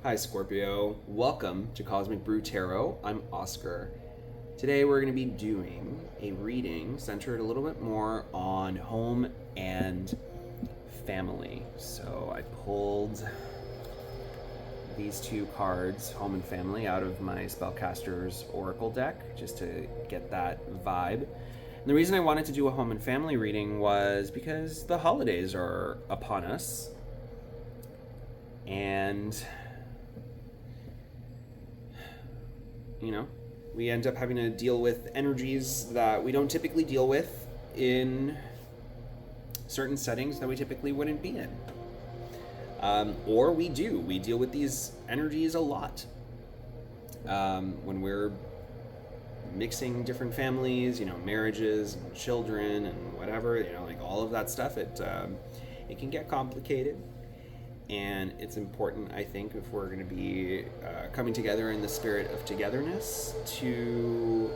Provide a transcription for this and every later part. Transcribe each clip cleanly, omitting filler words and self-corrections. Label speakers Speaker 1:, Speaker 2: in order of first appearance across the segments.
Speaker 1: Hi Scorpio, welcome to Cosmic Brew Tarot. I'm Oscar. Today we're going to be doing a reading centered a little bit more on home and family. So I pulled these two cards, home and family, out of my Spellcaster's Oracle deck just to get that vibe. And the reason I wanted to do a home and family reading was because the holidays are upon us. And we end up having to deal with energies that we don't typically deal with in certain settings that we typically wouldn't be in. Or we do. We deal with these energies a lot. When we're mixing different families, marriages and children and whatever, like all of that stuff, it can get complicated. And it's important, I think, if we're going to be coming together in the spirit of togetherness, to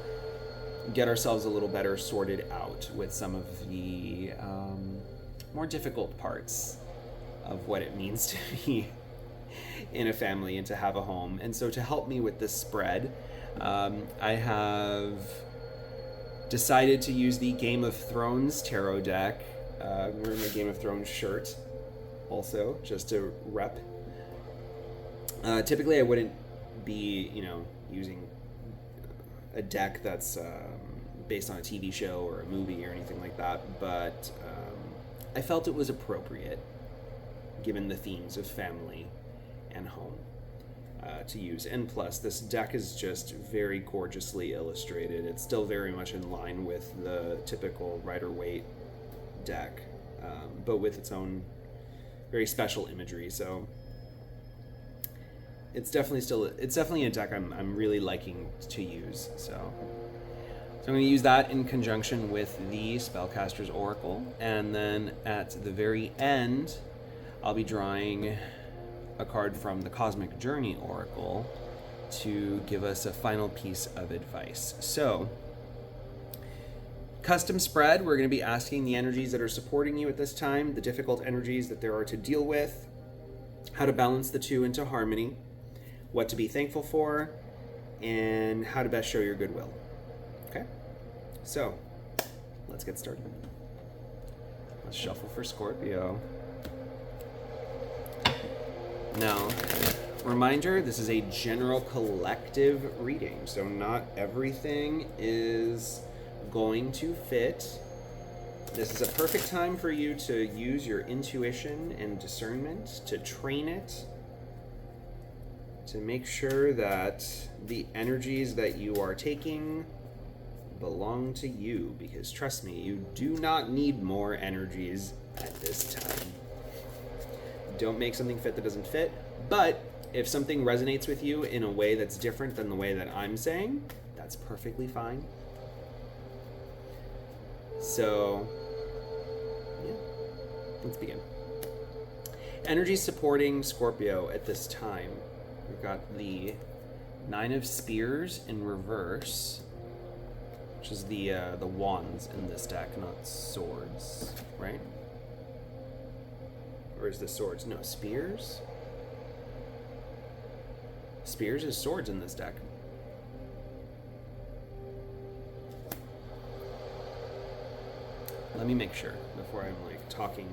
Speaker 1: get ourselves a little better sorted out with some of the more difficult parts of what it means to be in a family and to have a home. And so to help me with this spread, I have decided to use the Game of Thrones tarot deck. I'm wearing my Game of Thrones shirt also, just to rep. Typically I wouldn't be, using a deck that's based on a TV show or a movie or anything like that, but I felt it was appropriate, given the themes of family and home, to use. And plus, this deck is just very gorgeously illustrated. It's still very much in line with the typical Rider-Waite deck, but with its own very special imagery. So it's definitely a deck I'm really liking to use. So I'm going to use that in conjunction with the Spellcaster's Oracle, and then at the very end I'll be drawing a card from the Cosmic Journey Oracle to give us a final piece of advice. So, custom spread, we're going to be asking the energies that are supporting you at this time, the difficult energies that there are to deal with, how to balance the two into harmony, what to be thankful for, and how to best show your goodwill. Okay? So, let's get started. Let's shuffle for Scorpio. Now, reminder, this is a general collective reading, so not everything is going to fit. This is a perfect time for you to use your intuition and discernment, to train it, to make sure that the energies that you are taking belong to you, because trust me, you do not need more energies at this time. Don't make something fit that doesn't fit, but if something resonates with you in a way that's different than the way that I'm saying, that's perfectly fine. So, yeah, let's begin. Energy supporting Scorpio at this time. We've got the Nine of Spears in reverse, which is the wands in this deck, not swords, right? Or is this swords? No, spears? Spears is swords in this deck. Let me make sure before I'm talking.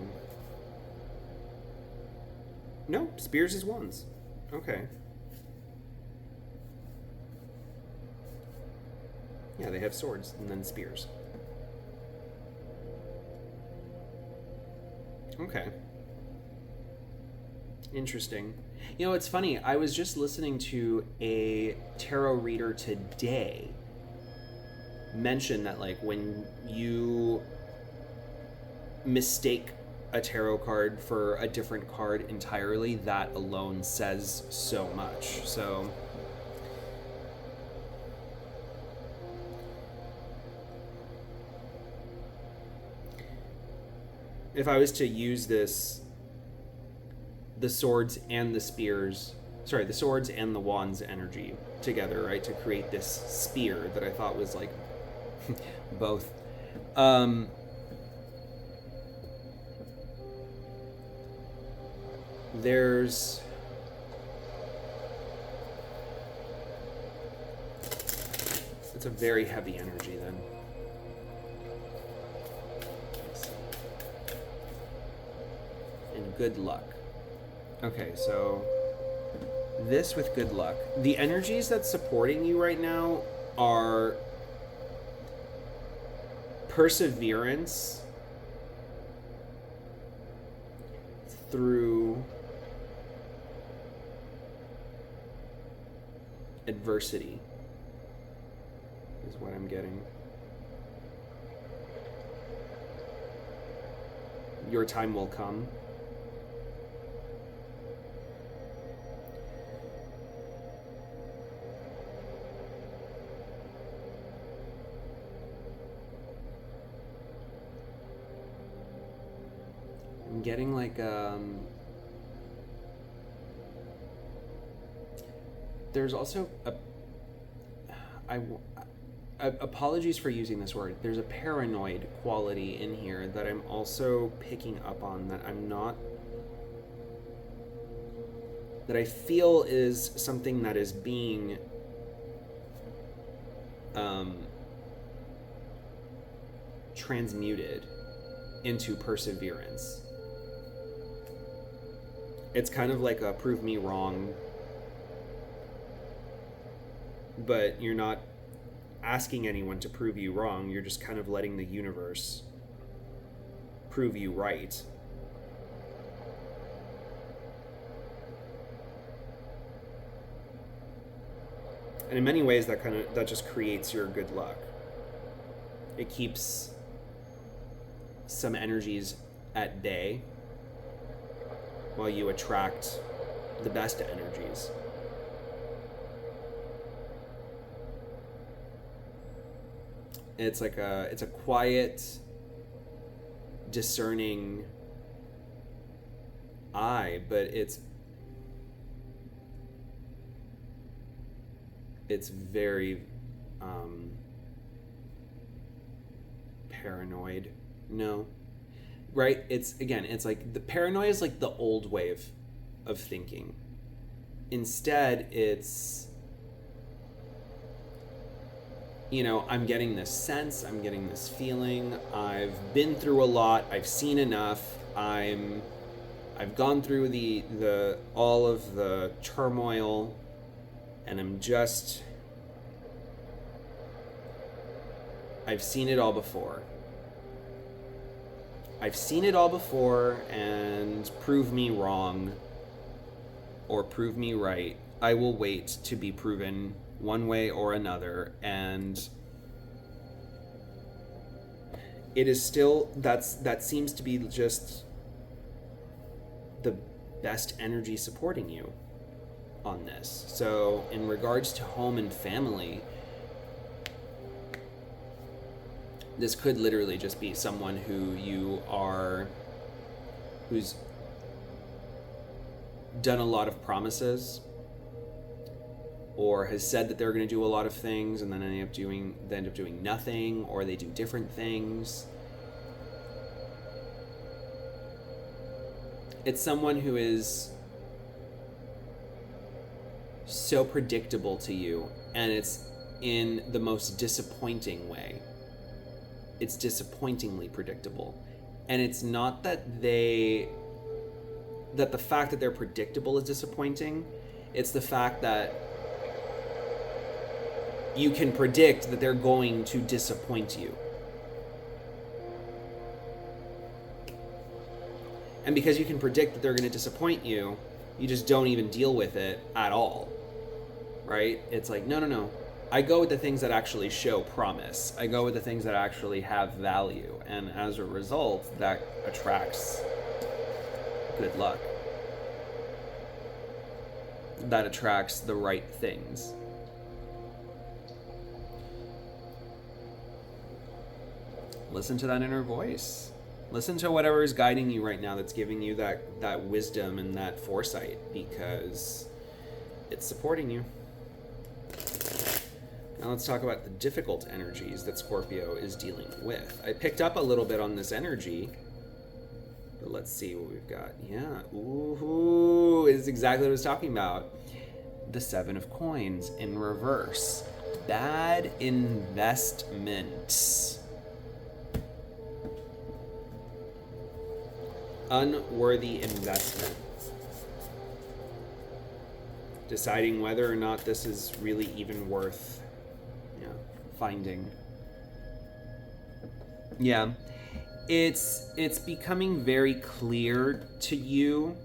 Speaker 1: No, spears is wands. Okay. Yeah, they have swords and then spears. Okay. Interesting. It's funny. I was just listening to a tarot reader today mention that when you mistake a tarot card for a different card entirely, that alone says so much. So if I was to use this, the swords and the swords and the wands energy together, right, to create this spear that I thought was both. There's It's a very heavy energy then. And good luck. Okay, so this with good luck. The energies that's supporting you right now are perseverance through adversity is what I'm getting. Your time will come. I'm getting like there's also apologies for using this word. There's a paranoid quality in here that I'm also picking up on, that I feel is something that is being transmuted into perseverance. It's kind of like a prove me wrong, but you're not asking anyone to prove you wrong. You're just kind of letting the universe prove you right. And in many ways that just creates your good luck. It keeps some energies at bay while you attract the best energies. It's like it's a quiet, discerning eye, but it's very paranoid. No, right? It's like the paranoia is like the old way of thinking. Instead, it's, I'm getting this sense, I'm getting this feeling, I've been through a lot, I've seen enough, I've gone through the all of the turmoil, and I've seen it all before. I've seen it all before, and prove me wrong or prove me right. I will wait to be proven one way or another, and it is still, that seems to be just the best energy supporting you on this. So in regards to home and family, this could literally just be someone who's done a lot of promises, or has said that they're going to do a lot of things and then end up doing nothing, or they do different things. It's someone who is so predictable to you, and it's in the most disappointing way. It's disappointingly predictable. And it's not that the fact that they're predictable is disappointing. It's the fact that you can predict that they're going to disappoint you. And because you can predict that they're going to disappoint you, you just don't even deal with it at all. Right? It's like, no. I go with the things that actually show promise. I go with the things that actually have value. And as a result, that attracts good luck. That attracts the right things. Listen to that inner voice. Listen to whatever is guiding you right now, that's giving you that wisdom and that foresight, because it's supporting you. Now let's talk about the difficult energies that Scorpio is dealing with. I picked up a little bit on this energy, but let's see what we've got. Yeah, ooh, it's exactly what I was talking about. The Seven of Coins in reverse. Bad investments. Unworthy investment. Deciding whether or not this is really even worth, finding. Yeah. It's becoming very clear to you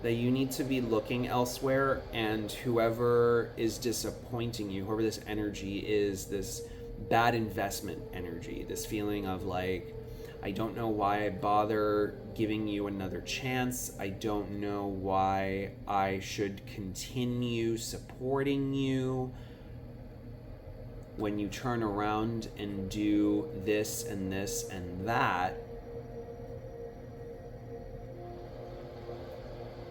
Speaker 1: that you need to be looking elsewhere, and whoever is disappointing you, whoever this energy is, this bad investment energy, this feeling of like, I don't know why I bother giving you another chance. I don't know why I should continue supporting you when you turn around and do this and this and that.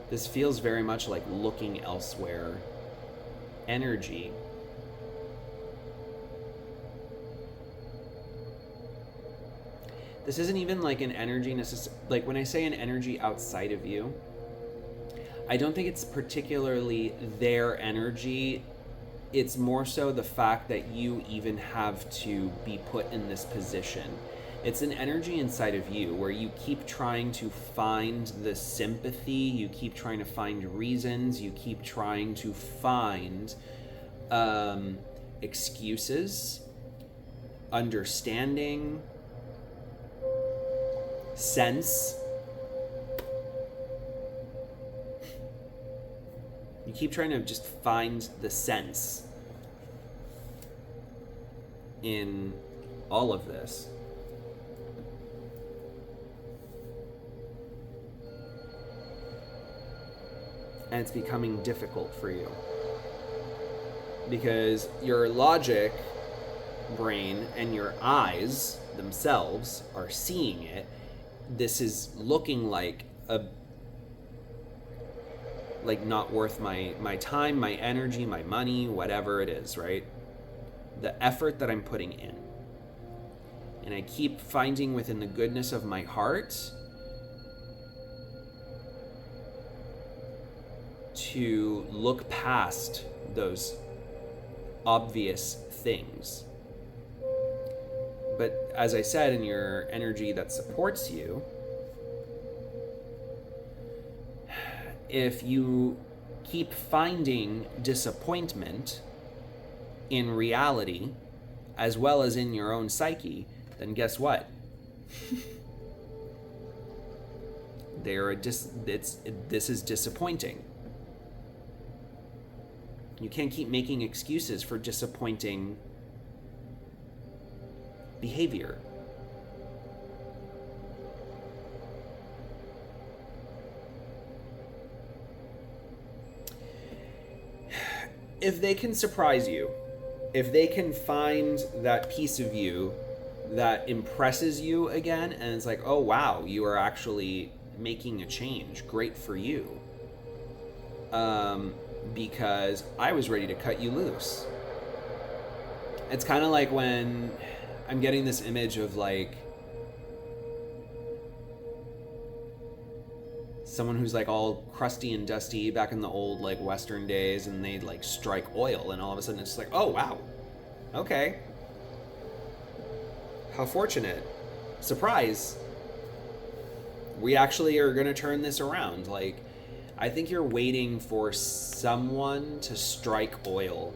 Speaker 1: This feels very much like looking elsewhere energy. This isn't even like an energy like when I say an energy outside of you, I don't think it's particularly their energy. It's more so the fact that you even have to be put in this position. It's an energy inside of you where you keep trying to find the sympathy, you keep trying to find reasons, you keep trying to find excuses, understanding, sense. You keep trying to just find the sense in all of this. And it's becoming difficult for you. Because your logic brain and your eyes themselves are seeing it. This is looking like not worth my time, my energy, my money, whatever it is, right? The effort that I'm putting in. And I keep finding within the goodness of my heart to look past those obvious things. But as I said, in your energy that supports you, if you keep finding disappointment in reality as well as in your own psyche, then guess what? This is disappointing. You can't keep making excuses for disappointing behavior. If they can surprise you, if they can find that piece of you that impresses you again, and it's like, oh wow, you are actually making a change, great for you. Because I was ready to cut you loose. It's kind of like when I'm getting this image of like someone who's like all crusty and dusty back in the old like Western days, and they'd like strike oil, and all of a sudden it's like, oh wow, okay, how fortunate, surprise, we actually are gonna turn this around. Like, I think you're waiting for someone to strike oil.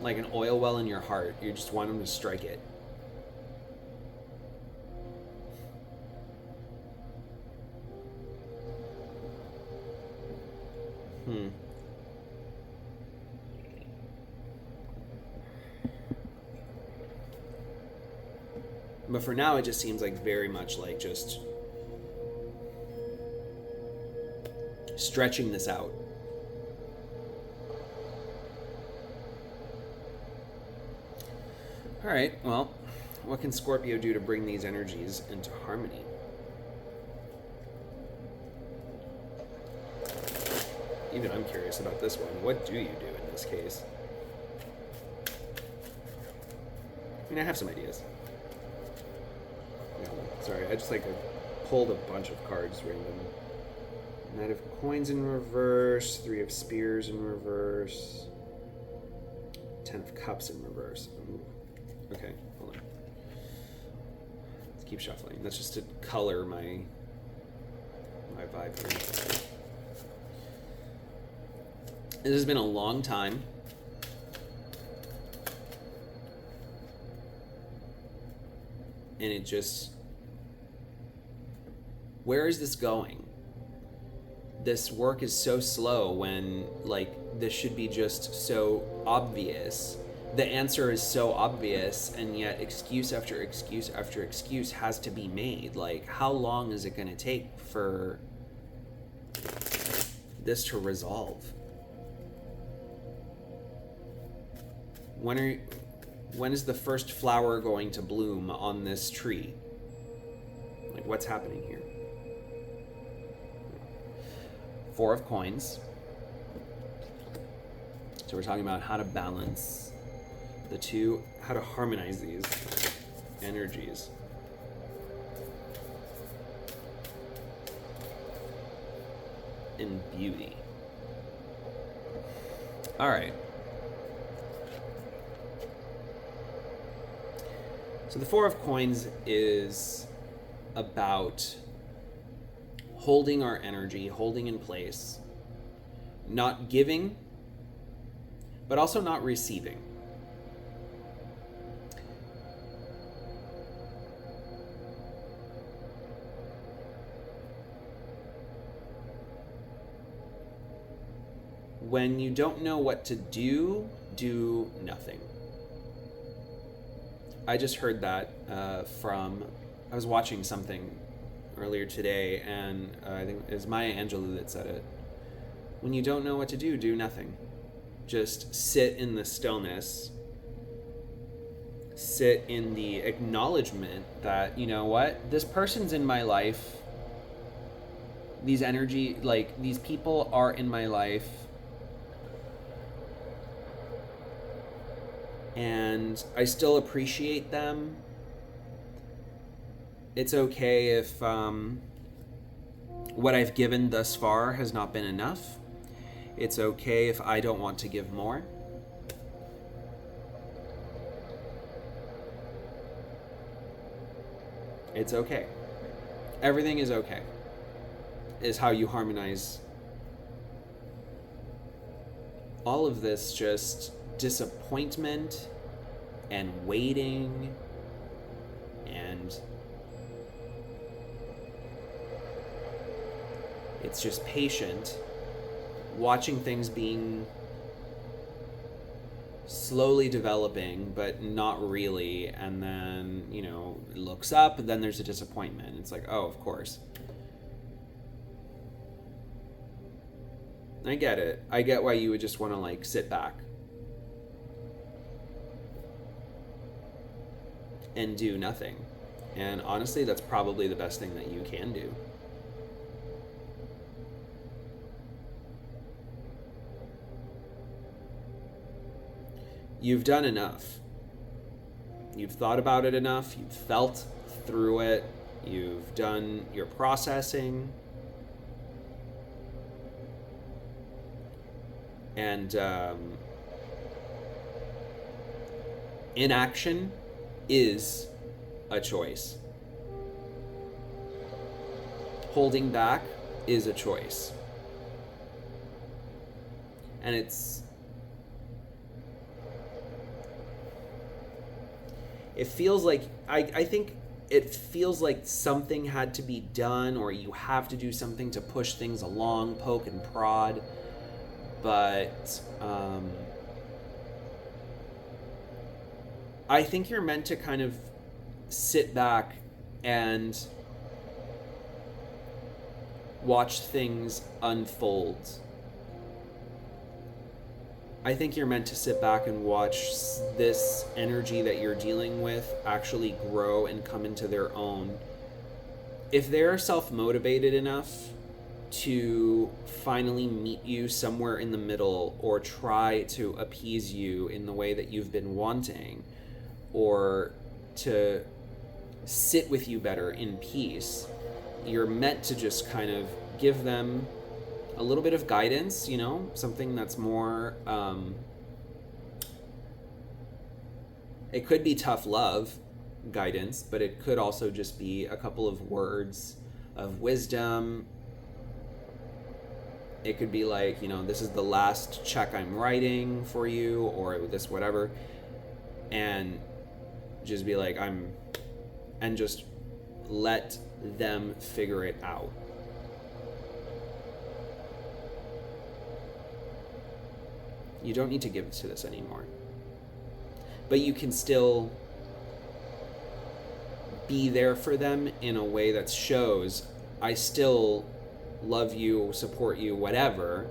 Speaker 1: Like an oil well in your heart. You just want them to strike it. But for now, it just seems like very much like just stretching this out. All right, well, what can Scorpio do to bring these energies into harmony? Even I'm curious about this one. What do you do in this case? I mean, I have some ideas. Yeah, sorry, I just like pulled a bunch of cards random. Knight of Coins in reverse, Three of Spears in reverse, Ten of Cups in reverse. Ooh. Okay, hold on. Let's keep shuffling. That's just to color my vibe here. This has been a long time. And it just... Where is this going? This work is so slow when, like, this should be just so obvious. The answer is so obvious, and yet excuse after excuse after excuse has to be made. Like, how long is it going to take for this to resolve? When is the first flower going to bloom on this tree? Like, what's happening here? Four of Coins. So we're talking about how to balance the two, how to harmonize these energies. In beauty. All right. So the Four of Coins is about holding our energy, holding in place, not giving, but also not receiving. When you don't know what to do, do nothing. I just heard that I was watching something earlier today, and I think it was Maya Angelou that said it. When you don't know what to do, do nothing. Just sit in the stillness. Sit in the acknowledgement that, you know what, this person's in my life. These these people are in my life. And I still appreciate them. It's okay if what I've given thus far has not been enough. It's okay if I don't want to give more. It's okay. Everything is okay, is how you harmonize all of this. Just disappointment and waiting and it's just patient, watching things being slowly developing but not really, and then, you know, it looks up and then there's a disappointment. It's like, oh, of course. I get it. I get why you would just want to, like, sit back and do nothing. And honestly, that's probably the best thing that you can do. You've done enough. You've thought about it enough. You've felt through it. You've done your processing. And inaction is a choice. Holding back is a choice. And it feels like, I think it feels like something had to be done, or you have to do something to push things along, poke and prod. But I think you're meant to kind of sit back and watch things unfold. I think you're meant to sit back and watch this energy that you're dealing with actually grow and come into their own. If they're self-motivated enough to finally meet you somewhere in the middle, or try to appease you in the way that you've been wanting, or to sit with you better in peace. You're meant to just kind of give them a little bit of guidance, you know, something that's more, it could be tough love guidance, but it could also just be a couple of words of wisdom. It could be like, you know, this is the last check I'm writing for you, or this whatever, and just be like, and just let them figure it out. You don't need to give to this anymore. But you can still be there for them in a way that shows, I still love you, support you, whatever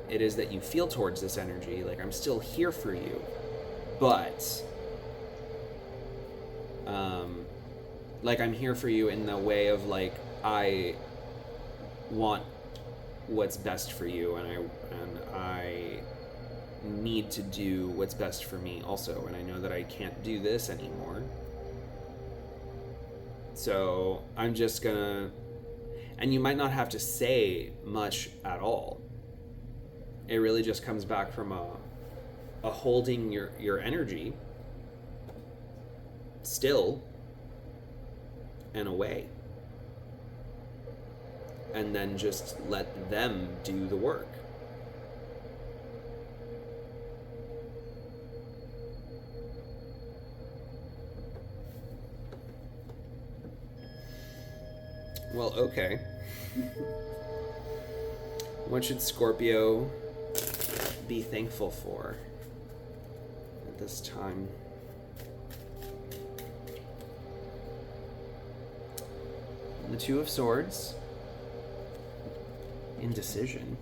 Speaker 1: it is that you feel towards this energy. Like, I'm still here for you. But, like, I'm here for you in the way of, like, I want what's best for you, and I need to do what's best for me also, and I know that I can't do this anymore. So I'm just gonna, and you might not have to say much at all. It really just comes back from a holding your energy still and away, and then just let them do the work. Well, okay. What should Scorpio be thankful for at this time? The Two of Swords. Indecision.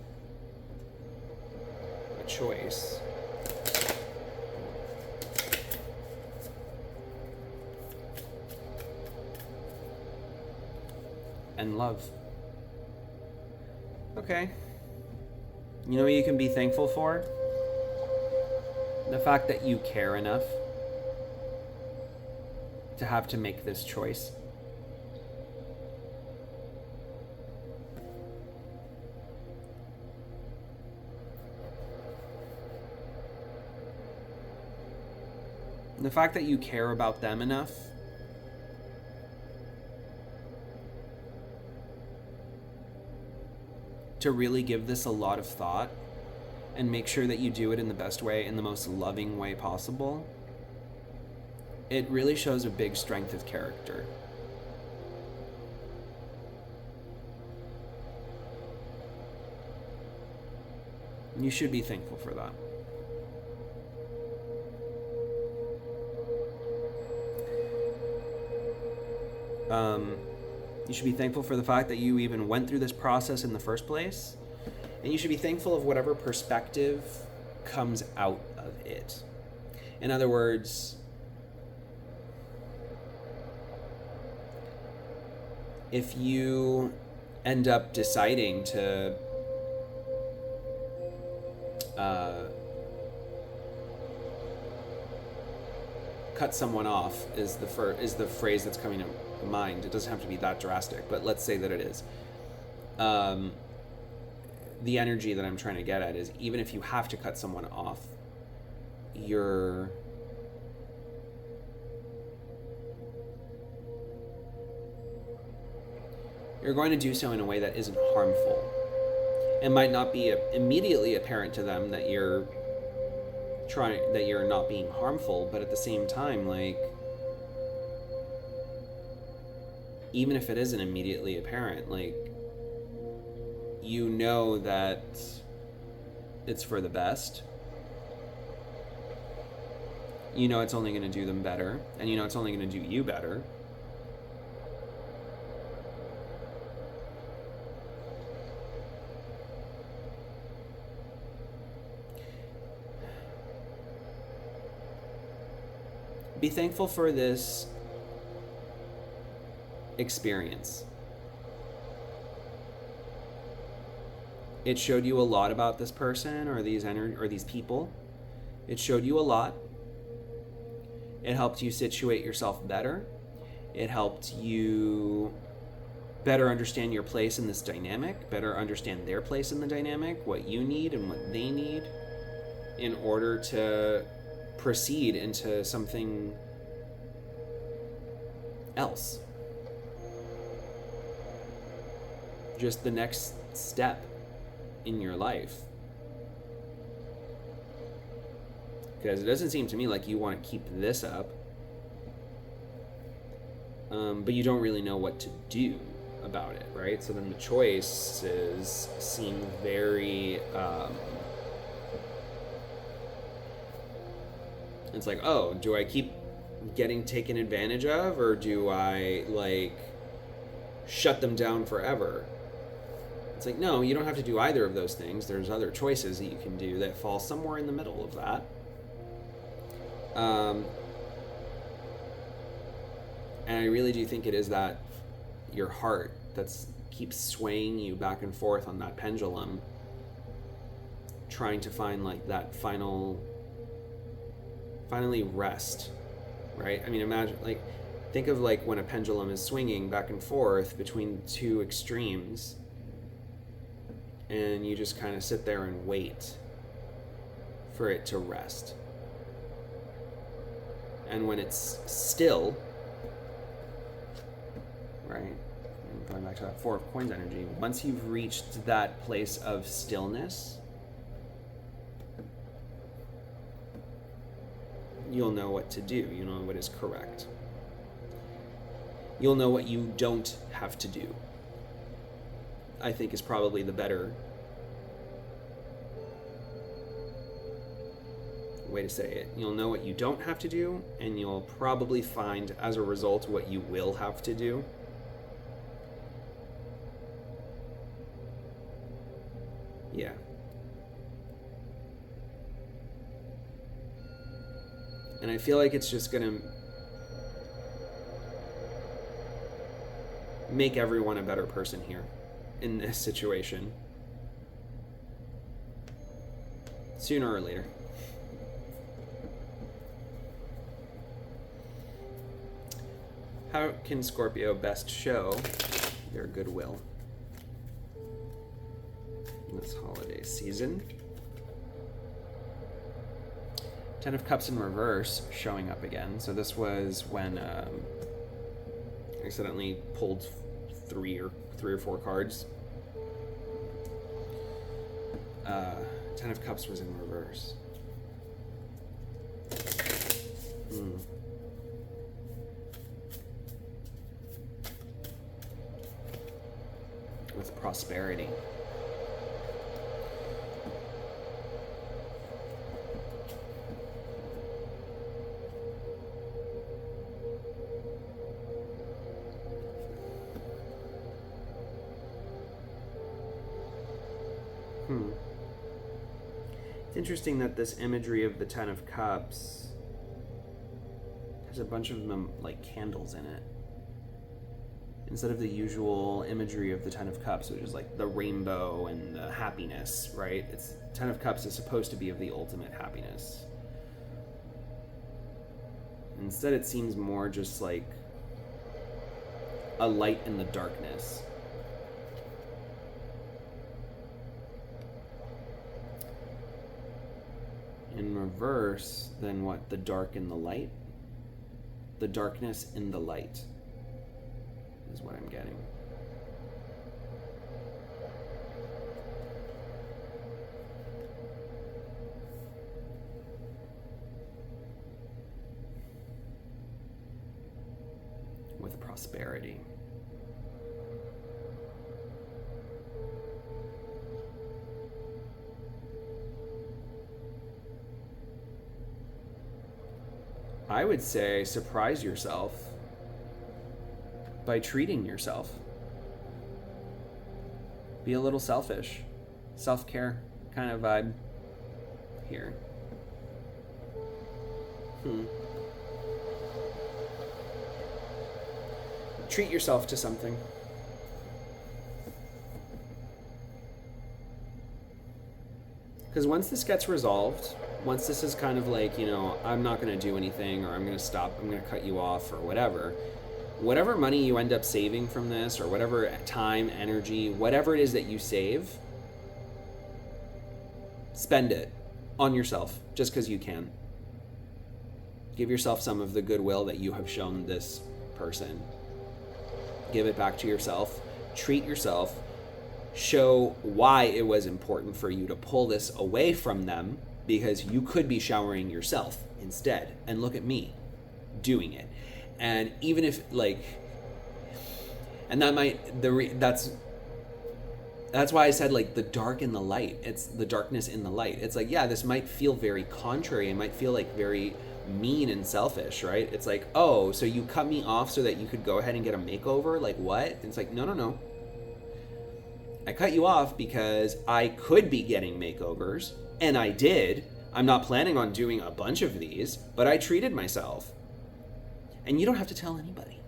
Speaker 1: A choice. And love. Okay. You know what you can be thankful for? The fact that you care enough to have to make this choice. The fact that you care about them enough to really give this a lot of thought and make sure that you do it in the best way, in the most loving way possible, it really shows a big strength of character. You should be thankful for that. You should be thankful for the fact that you even went through this process in the first place. And you should be thankful of whatever perspective comes out of it. In other words, if you end up deciding to cut someone off is the phrase that's coming to mind. It doesn't have to be that drastic, but let's say that it is. The energy that I'm trying to get at is, even if you have to cut someone off, you're going to do so in a way that isn't harmful. It might not be immediately apparent to them that you're not being harmful, but at the same time, like, even if it isn't immediately apparent, like, you know that it's for the best. You know it's only going to do them better, and you know it's only going to do you better. Be thankful for this experience. It showed you a lot about this person or these people. It showed you a lot. It helped you situate yourself better. It helped you better understand your place in this dynamic, better understand their place in the dynamic, what you need and what they need in order to proceed into something else. Just the next step in your life. Because it doesn't seem to me like you want to keep this up, but you don't really know what to do about it, right? So then the choices seem very it's like, oh, do I keep getting taken advantage of, or do I like shut them down forever? It's like, no, you don't have to do either of those things. There's other choices that you can do that fall somewhere in the middle of that. And I really do think it is that your heart that's keeps swaying you back and forth on that pendulum, trying to find like that finally rest, right? I mean, imagine, like, think of like when a pendulum is swinging back and forth between two extremes, and you just kind of sit there and wait for it to rest. And when it's still, right? And going back to that Four of Coins energy, once you've reached that place of stillness, you'll know what to do. You know what is correct. You'll know what you don't have to do, I think, is probably the better way to say it. You'll know what you don't have to do, and you'll probably find, as a result, what you will have to do. Yeah. And I feel like it's just gonna make everyone a better person here in this situation, sooner or later. How can Scorpio best show their goodwill in this holiday season? Ten of Cups in reverse showing up again. So this was when I accidentally pulled three or four cards. Ten of Cups was in reverse. With prosperity. It's interesting that this imagery of the Ten of Cups has a bunch of them like candles in it, instead of the usual imagery of the Ten of Cups, which is like the rainbow and the happiness, right? It's Ten of Cups is supposed to be of the ultimate happiness. Instead, it seems more just like a light in the darkness. In reverse, then what? The dark and the light? The darkness in the light is what I'm getting. With prosperity. I would say surprise yourself by treating yourself. Be a little selfish. Self-care kind of vibe here. Treat yourself to something. Because once this gets resolved, once this is kind of like, you know, I'm not going to do anything, or I'm going to stop, I'm going to cut you off or whatever, whatever money you end up saving from this, or whatever time, energy, whatever it is that you save, spend it on yourself just because you can. Give yourself some of the goodwill that you have shown this person. Give it back to yourself. Treat yourself. Show why it was important for you to pull this away from them, because you could be showering yourself instead. And look at me doing it. And even if and that might that's why I said the dark and the light. It's the darkness in the light. It's this might feel very contrary. It might feel very mean and selfish, right? It's oh, so you cut me off so that you could go ahead and get a makeover? What? And it's no. I cut you off because I could be getting makeovers, and I did. I'm not planning on doing a bunch of these, but I treated myself. And you don't have to tell anybody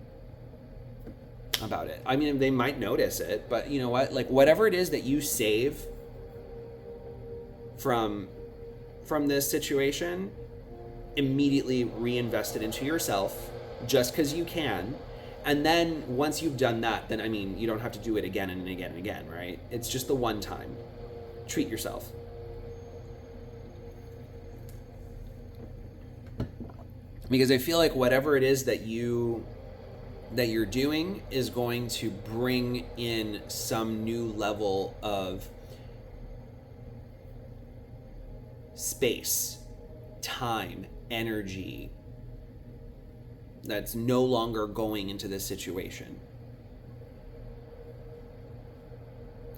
Speaker 1: about it. I mean, they might notice it, but you know what? Whatever it is that you save from this situation, immediately reinvest it into yourself just because you can. And then once you've done that, then you don't have to do it again and again and again, right? It's just the one time. Treat yourself. Because I feel whatever it is that you're doing is going to bring in some new level of space, time, energy that's no longer going into this situation.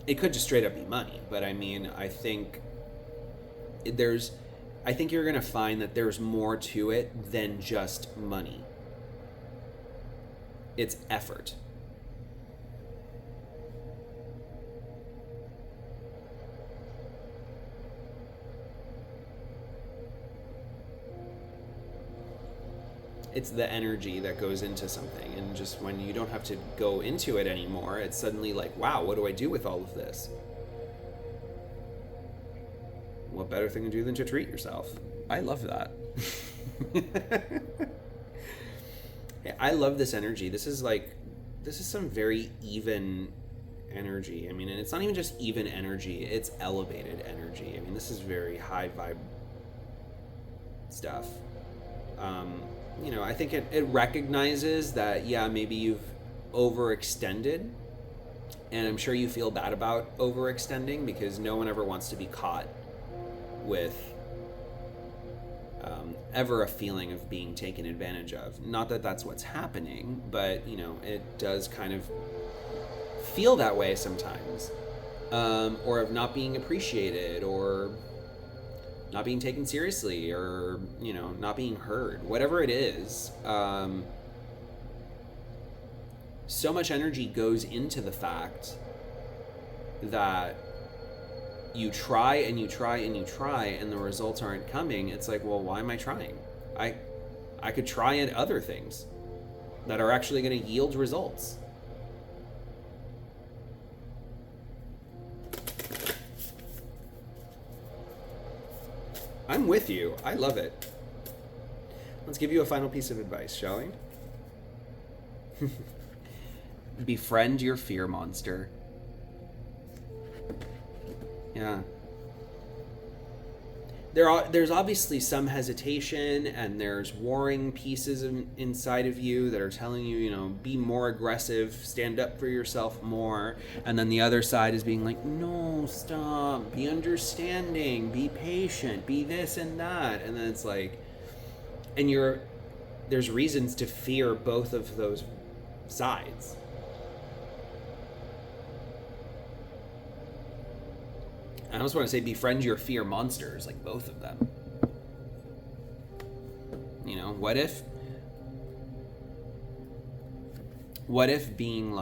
Speaker 1: It could just straight up be money, but I think you're going to find that there's more to it than just money. It's effort. It's the energy that goes into something. And just when you don't have to go into it anymore, it's suddenly wow, what do I do with all of this? What better thing to do than to treat yourself? I love that. I love this energy. This is some very even energy. And it's not even just even energy, it's elevated energy. This is very high vibe stuff. I think it recognizes that, maybe you've overextended. And I'm sure you feel bad about overextending, because no one ever wants to be caught with ever a feeling of being taken advantage of. Not that that's what's happening, but it does kind of feel that way sometimes, or of not being appreciated, or not being taken seriously, or not being heard, whatever it is. So much energy goes into the fact that you try and you try and you try and the results aren't coming. It's well, why am I trying? I could try at other things that are actually going to yield results. I'm with you. I love it. Let's give you a final piece of advice, shall we? Befriend your fear monster. Yeah. There's obviously some hesitation, and there's warring pieces inside of you that are telling you, be more aggressive, stand up for yourself more. And then the other side is being no, stop, be understanding, be patient, be this and that. And then it's and there's reasons to fear both of those sides. I almost want to say befriend your fear monsters, both of them. What if being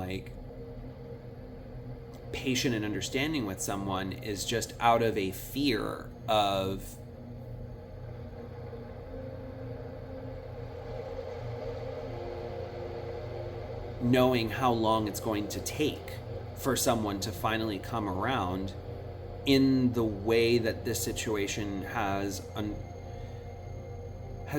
Speaker 1: patient and understanding with someone is just out of a fear of knowing how long it's going to take for someone to finally come around in the way that this situation has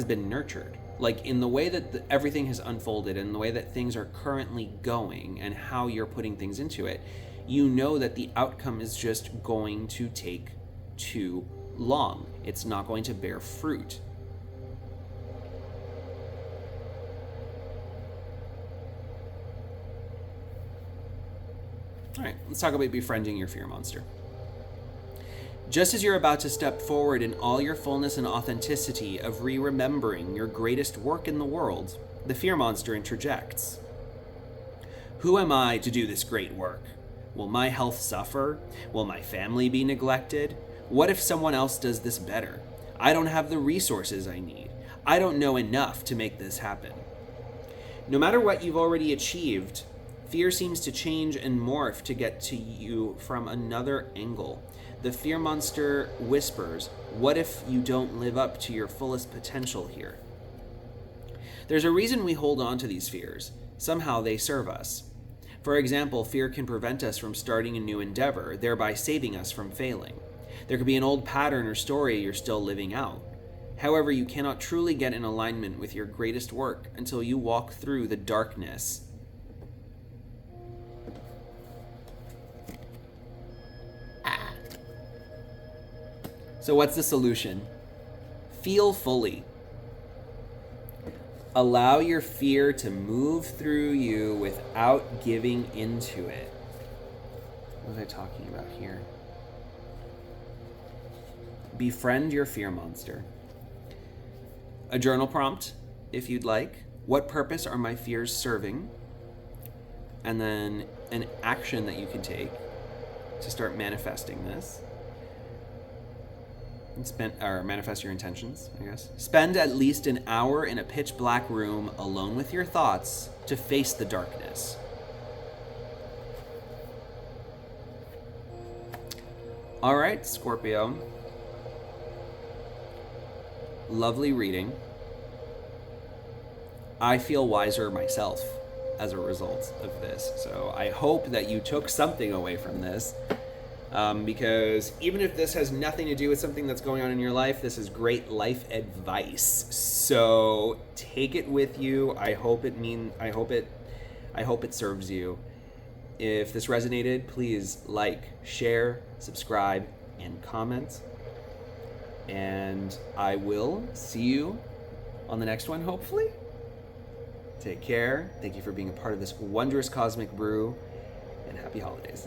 Speaker 1: been nurtured, Like in the way that everything has unfolded and the way that things are currently going and how you're putting things into it, you know that the outcome is just going to take too long. It's not going to bear fruit. All right, let's talk about befriending your fear monster. Just as you're about to step forward in all your fullness and authenticity of remembering your greatest work in the world, the fear monster interjects. Who am I to do this great work? Will my health suffer? Will my family be neglected? What if someone else does this better? I don't have the resources I need. I don't know enough to make this happen. No matter what you've already achieved, fear seems to change and morph to get to you from another angle. The fear monster whispers, what if you don't live up to your fullest potential here? There's a reason we hold on to these fears. Somehow they serve us. For example, fear can prevent us from starting a new endeavor, thereby saving us from failing. There could be an old pattern or story you're still living out. However, you cannot truly get in alignment with your greatest work until you walk through the darkness. So what's the solution? Feel fully. Allow your fear to move through you without giving into it. What was I talking about here? Befriend your fear monster. A journal prompt, if you'd like. What purpose are my fears serving? And then an action that you can take to start manifesting this. Manifest your intentions, I guess. Spend at least an hour in a pitch black room alone with your thoughts to face the darkness. All right, Scorpio. Lovely reading. I feel wiser myself as a result of this. So I hope that you took something away from this. Because even if this has nothing to do with something that's going on in your life, this is great life advice. So take it with you. I hope it serves you. If this resonated, please like, share, subscribe, and comment. And I will see you on the next one, hopefully. Take care. Thank you for being a part of this wondrous cosmic brew, and happy holidays.